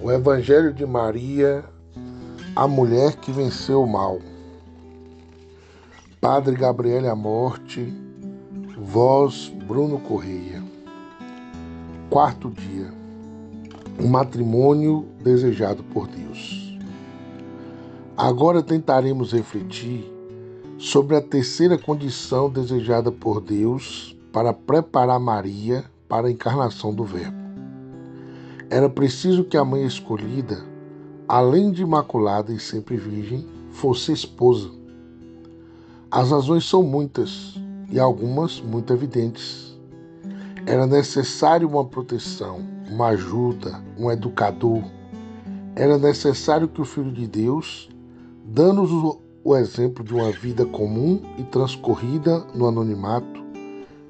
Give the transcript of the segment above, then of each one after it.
O Evangelho de Maria, a mulher que venceu o mal. Padre Gabriele Amorte, voz Bruno Correia. Quarto dia. Um matrimônio desejado por Deus. Agora tentaremos refletir sobre a terceira condição desejada por Deus para preparar Maria para a encarnação do Verbo. Era preciso que a mãe escolhida, além de imaculada e sempre virgem, fosse esposa. As razões são muitas e algumas muito evidentes. Era necessário uma proteção, uma ajuda, um educador. Era necessário que o Filho de Deus, dando-nos o exemplo de uma vida comum e transcorrida no anonimato,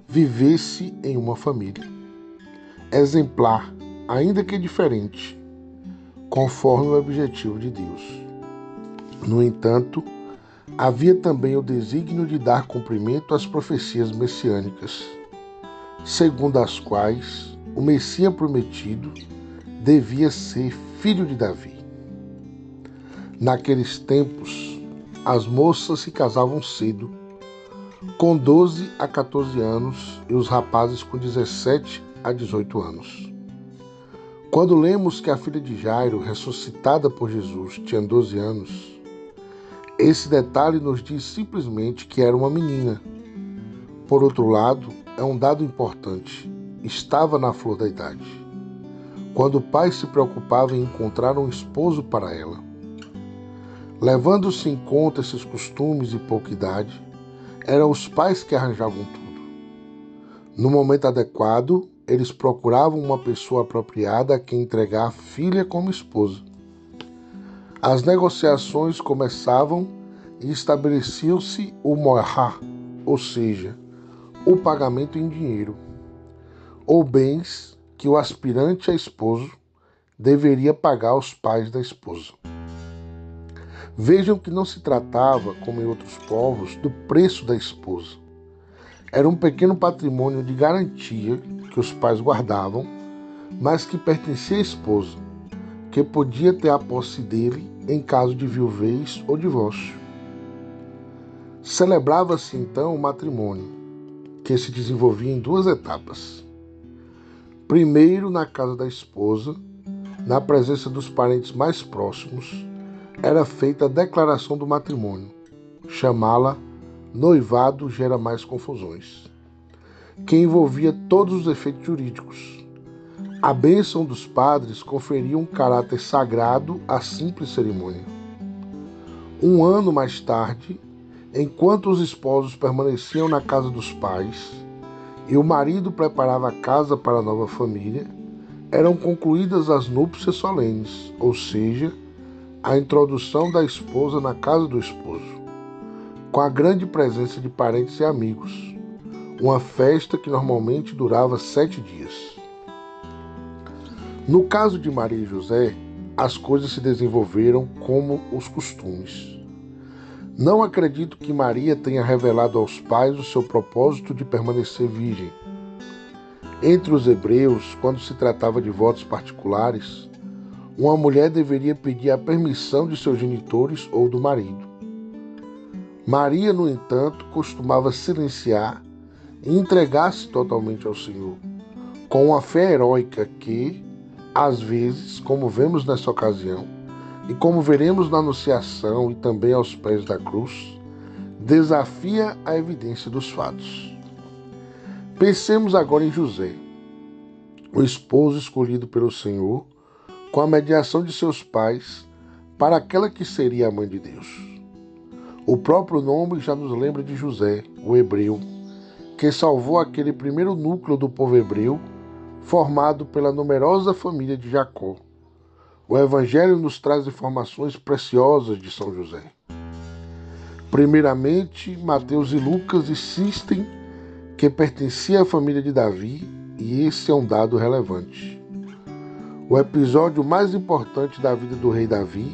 vivesse em uma família. Exemplar, ainda que diferente, conforme o objetivo de Deus. No entanto, havia também o desígnio de dar cumprimento às profecias messiânicas, segundo as quais o Messias prometido devia ser filho de Davi. Naqueles tempos, as moças se casavam cedo, com 12 a 14 anos, e os rapazes com 17 a 18 anos. Quando lemos que a filha de Jairo, ressuscitada por Jesus, tinha 12 anos, esse detalhe nos diz simplesmente que era uma menina. Por outro lado, é um dado importante. Estava na flor da idade, quando o pai se preocupava em encontrar um esposo para ela. Levando-se em conta esses costumes e pouca idade, eram os pais que arranjavam tudo. No momento adequado, eles procuravam uma pessoa apropriada a quem entregar a filha como esposa. As negociações começavam e estabeleciam-se o mohar, ou seja, o pagamento em dinheiro, ou bens que o aspirante a esposo deveria pagar aos pais da esposa. Vejam que não se tratava, como em outros povos, do preço da esposa. Era um pequeno patrimônio de garantia que os pais guardavam, mas que pertencia à esposa, que podia ter a posse dele em caso de viuvez ou divórcio. Celebrava-se então o matrimônio, que se desenvolvia em duas etapas. Primeiro, na casa da esposa, na presença dos parentes mais próximos, era feita a declaração do matrimônio. Chamá-la noivado gera mais confusões, que envolvia todos os efeitos jurídicos. A bênção dos padres conferia um caráter sagrado à simples cerimônia. Um ano mais tarde, enquanto os esposos permaneciam na casa dos pais e o marido preparava a casa para a nova família, eram concluídas as núpcias solenes, ou seja, a introdução da esposa na casa do esposo, com a grande presença de parentes e amigos, uma festa que normalmente durava 7 dias. No caso de Maria e José, as coisas se desenvolveram como os costumes. Não acredito que Maria tenha revelado aos pais o seu propósito de permanecer virgem. Entre os hebreus, quando se tratava de votos particulares, uma mulher deveria pedir a permissão de seus genitores ou do marido. Maria, no entanto, costumava silenciar e entregar-se totalmente ao Senhor, com uma fé heróica que, às vezes, como vemos nessa ocasião, e como veremos na Anunciação e também aos pés da cruz, desafia a evidência dos fatos. Pensemos agora em José, o esposo escolhido pelo Senhor, com a mediação de seus pais, para aquela que seria a mãe de Deus. O próprio nome já nos lembra de José, o hebreu, que salvou aquele primeiro núcleo do povo hebreu, formado pela numerosa família de Jacó. O Evangelho nos traz informações preciosas de São José. Primeiramente, Mateus e Lucas insistem que pertencia à família de Davi, e esse é um dado relevante. O episódio mais importante da vida do rei Davi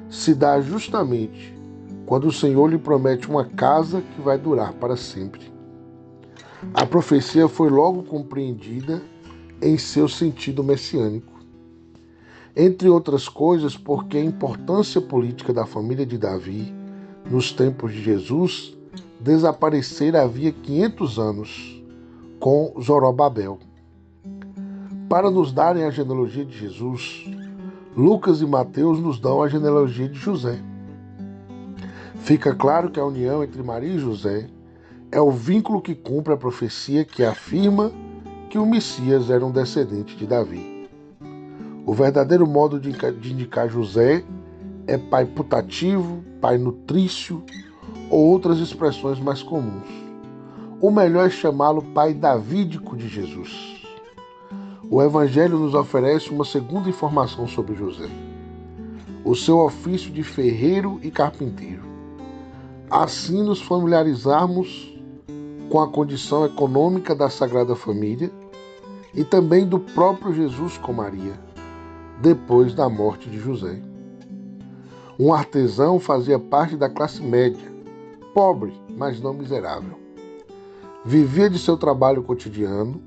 se dá justamente quando o Senhor lhe promete uma casa que vai durar para sempre. A profecia foi logo compreendida em seu sentido messiânico. Entre outras coisas, porque a importância política da família de Davi nos tempos de Jesus desaparecera havia 500 anos com Zorobabel. Para nos darem a genealogia de Jesus, Lucas e Mateus nos dão a genealogia de José. Fica claro que a união entre Maria e José é o vínculo que cumpre a profecia que afirma que o Messias era um descendente de Davi. O verdadeiro modo de indicar José é pai putativo, pai nutrício ou outras expressões mais comuns. O melhor é chamá-lo pai davídico de Jesus. O Evangelho nos oferece uma segunda informação sobre José: o seu ofício de ferreiro e carpinteiro. Assim nos familiarizarmos com a condição econômica da Sagrada Família e também do próprio Jesus com Maria, depois da morte de José. Um artesão fazia parte da classe média, pobre, mas não miserável. Vivia de seu trabalho cotidiano,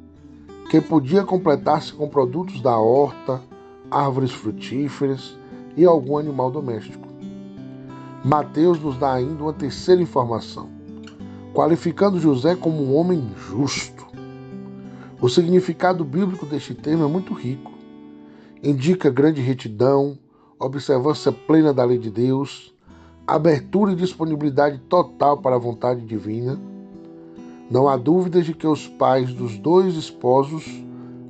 que podia completar-se com produtos da horta, árvores frutíferas e algum animal doméstico. Mateus nos dá ainda uma terceira informação, qualificando José como um homem justo. O significado bíblico deste termo é muito rico. Indica grande retidão, observância plena da lei de Deus, abertura e disponibilidade total para a vontade divina. Não há dúvidas de que os pais dos dois esposos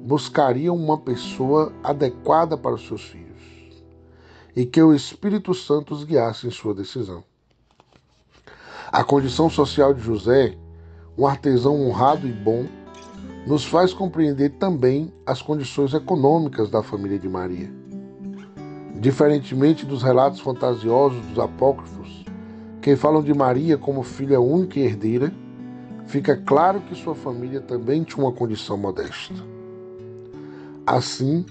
buscariam uma pessoa adequada para os seus filhos e que o Espírito Santo os guiasse em sua decisão. A condição social de José, um artesão honrado e bom, nos faz compreender também as condições econômicas da família de Maria. Diferentemente dos relatos fantasiosos dos apócrifos, que falam de Maria como filha única e herdeira, fica claro que sua família também tinha uma condição modesta. Assim,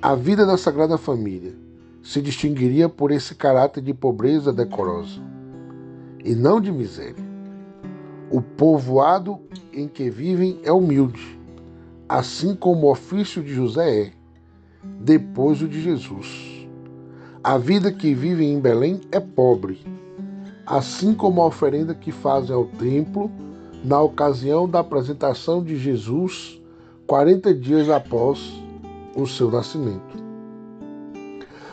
a vida da Sagrada Família se distinguiria por esse caráter de pobreza decorosa, e não de miséria. O povoado em que vivem é humilde, assim como o ofício de José é, depois o de Jesus. A vida que vivem em Belém é pobre, assim como a oferenda que fazem ao templo na ocasião da apresentação de Jesus 40 dias após o seu nascimento.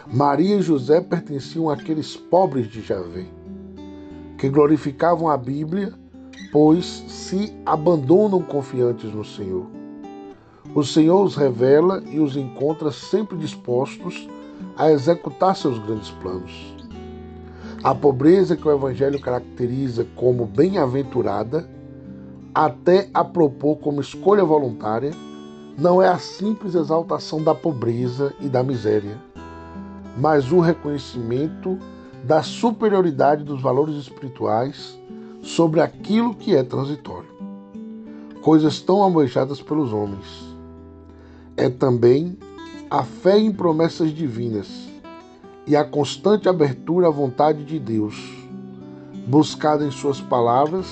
Maria e José pertenciam àqueles pobres de Javé, que glorificavam a Bíblia, pois se abandonam confiantes no Senhor. O Senhor os revela e os encontra sempre dispostos a executar seus grandes planos. A pobreza que o Evangelho caracteriza como bem-aventurada, até a propor como escolha voluntária, não é a simples exaltação da pobreza e da miséria, mas o reconhecimento da superioridade dos valores espirituais sobre aquilo que é transitório, coisas tão almejadas pelos homens. É também a fé em promessas divinas e a constante abertura à vontade de Deus, buscada em suas palavras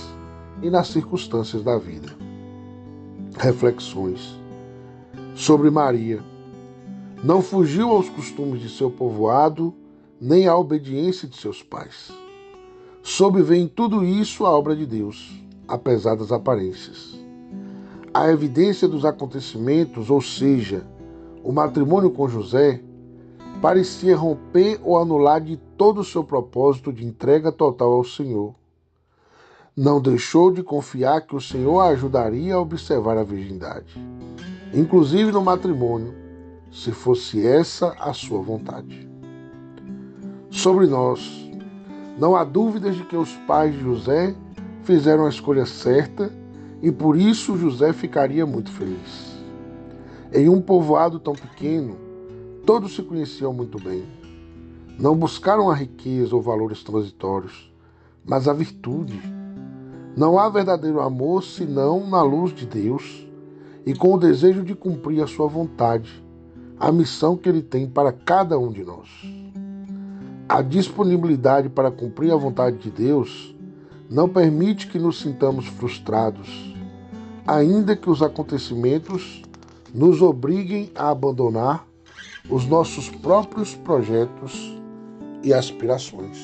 e nas circunstâncias da vida. Reflexões sobre Maria. Não fugiu aos costumes de seu povoado, nem à obediência de seus pais. Soube ver em tudo isso a obra de Deus, apesar das aparências. A evidência dos acontecimentos, ou seja, o matrimônio com José, parecia romper ou anular de todo o seu propósito de entrega total ao Senhor. Não deixou de confiar que o Senhor a ajudaria a observar a virgindade, inclusive no matrimônio, se fosse essa a sua vontade. Sobre nós, não há dúvidas de que os pais de José fizeram a escolha certa e por isso José ficaria muito feliz. Em um povoado tão pequeno, todos se conheciam muito bem. Não buscaram a riqueza ou valores transitórios, mas a virtude. Não há verdadeiro amor senão na luz de Deus e com o desejo de cumprir a sua vontade, a missão que Ele tem para cada um de nós. A disponibilidade para cumprir a vontade de Deus não permite que nos sintamos frustrados, ainda que os acontecimentos nos obriguem a abandonar os nossos próprios projetos e aspirações.